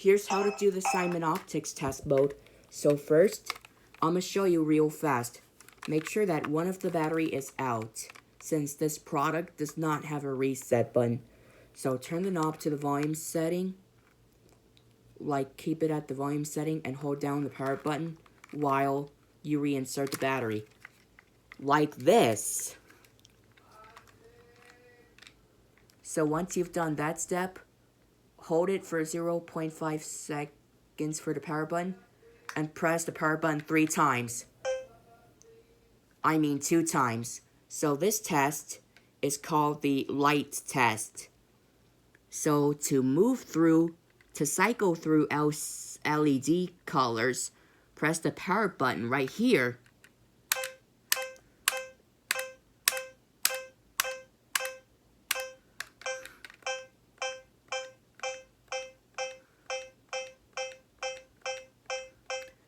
here's how to do the Simon Optix test mode. So first, I'm going to show you real fast. Make sure that one of the battery is out, since this product does not have a reset button. So turn the knob to the volume setting, like keep it at the volume setting, and hold down the power button while you reinsert the battery. Like this. So once you've done that step, hold it for 0.5 seconds for the power button, and press the power button 3 times. I mean 2 times. So this test is called the light test. So to cycle through LED colors, press the power button right here.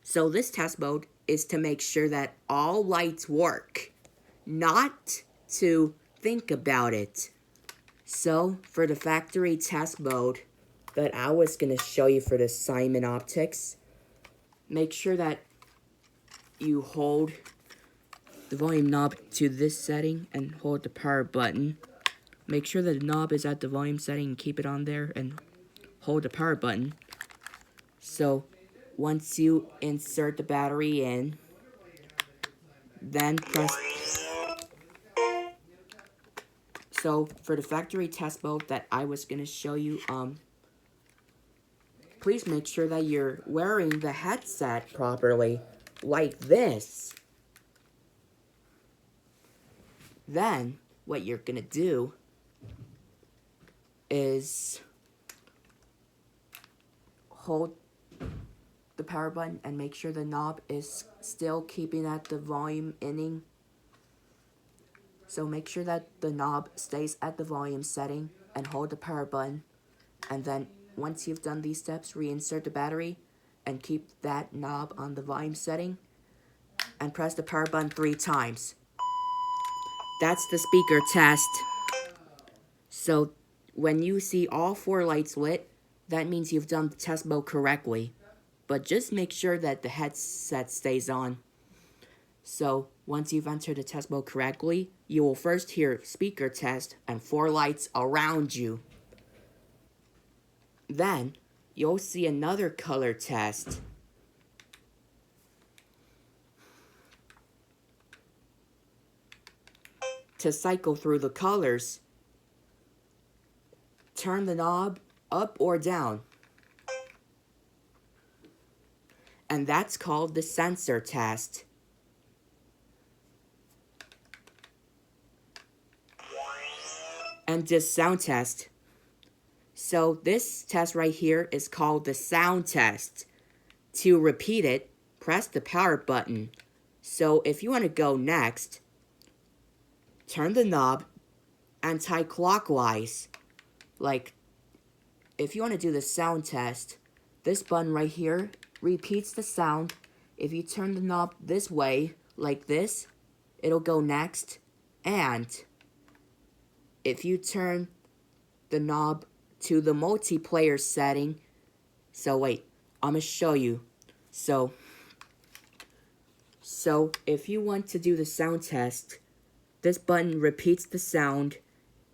So this test mode is to make sure that all lights work, not to think about it. So for the factory test mode that I was going to show you for the Simon Optix, make sure that you hold the volume knob to this setting and hold the power button. Make sure that the knob is at the volume setting and keep it on there and hold the power button. So once you insert the battery in, then press. So for the factory test mode that I was going to show you, please make sure that you're wearing the headset properly, like this. Then what you're going to do is hold the power button and make sure the knob is still keeping at the volume inning. So make sure that the knob stays at the volume setting and hold the power button. And then once you've done these steps, reinsert the battery and keep that knob on the volume setting and press the power button 3 times. That's the speaker test. So when you see all 4 lights lit, that means you've done the test mode correctly. But just make sure that the headset stays on. So once you've entered the test mode correctly, you will first hear speaker test and 4 lights around you. Then you'll see another color test. To cycle through the colors, turn the knob up or down. And that's called the sensor test. And this sound test. So this test right here is called the sound test. To repeat it, press the power button. So if you want to go next, turn the knob anti-clockwise. Like, if you want to do the sound test, this button right here repeats the sound. If you turn the knob this way, like this, it'll go next. And if you turn the knob to the multiplayer setting, so wait, I'm going to show you. So if you want to do the sound test, this button repeats the sound.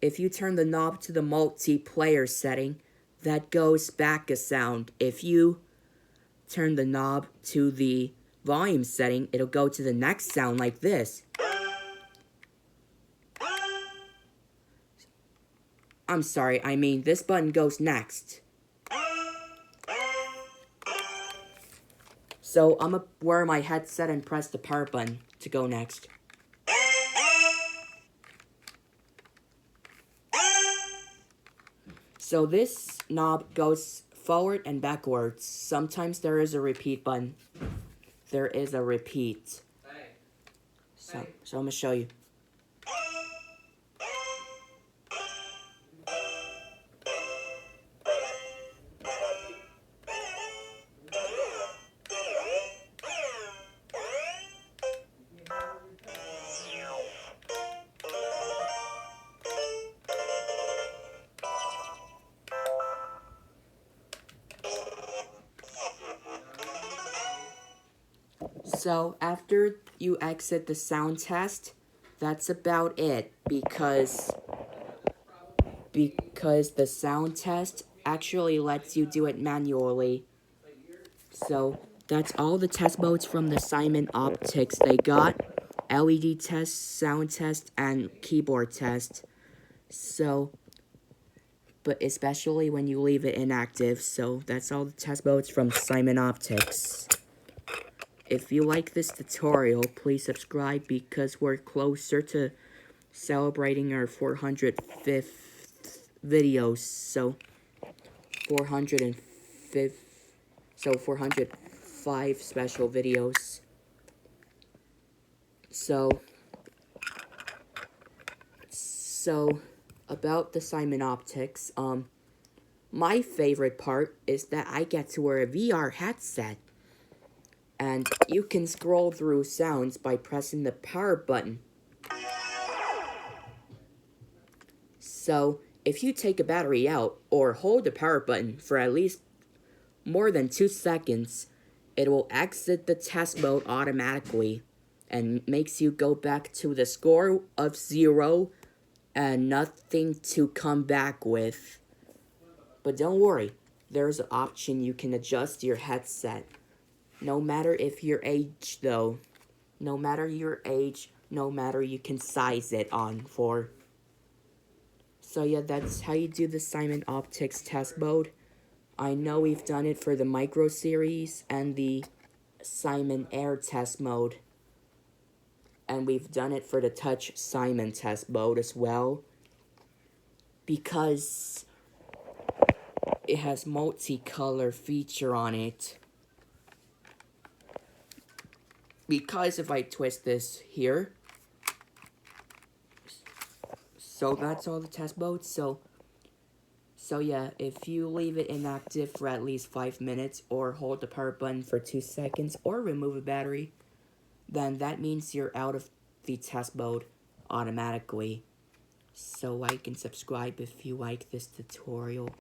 If you turn the knob to the multiplayer setting, that goes back a sound. If you turn the knob to the volume setting, it'll go to the next sound like this. I'm sorry, I mean this button goes next. So I'm gonna wear my headset and press the power button to go next. So this knob goes forward and backwards. Sometimes there is a repeat button. There is a repeat. So I'm gonna show you. So after you exit the sound test, that's about it, because the sound test actually lets you do it manually. So that's all the test modes from the Simon Optix. They got LED test, sound test, and keyboard test. So, but especially when you leave it inactive. So that's all the test modes from Simon Optix. If you like this tutorial, please subscribe, because we're closer to celebrating our 405th videos. So 405 special videos. So about the Simon Optix, my favorite part is that I get to wear a VR headset, and you can scroll through sounds by pressing the power button. So if you take a battery out or hold the power button for at least more than 2 seconds, it will exit the test mode automatically and makes you go back to the score of 0 and nothing to come back with. But don't worry, there's an option you can adjust your headset. No matter if your age though, no matter your age, no matter, you can size it on for. So yeah, that's how you do the Simon Optix test mode. I know we've done it for the Micro series and the Simon Air test mode. And we've done it for the Touch Simon test mode as well, because it has multicolor feature on it. Because if I twist this here, so that's all the test modes. So yeah, if you leave it inactive for at least 5 minutes, or hold the power button for 2 seconds, or remove a battery, then that means you're out of the test mode automatically. So like and subscribe if you like this tutorial.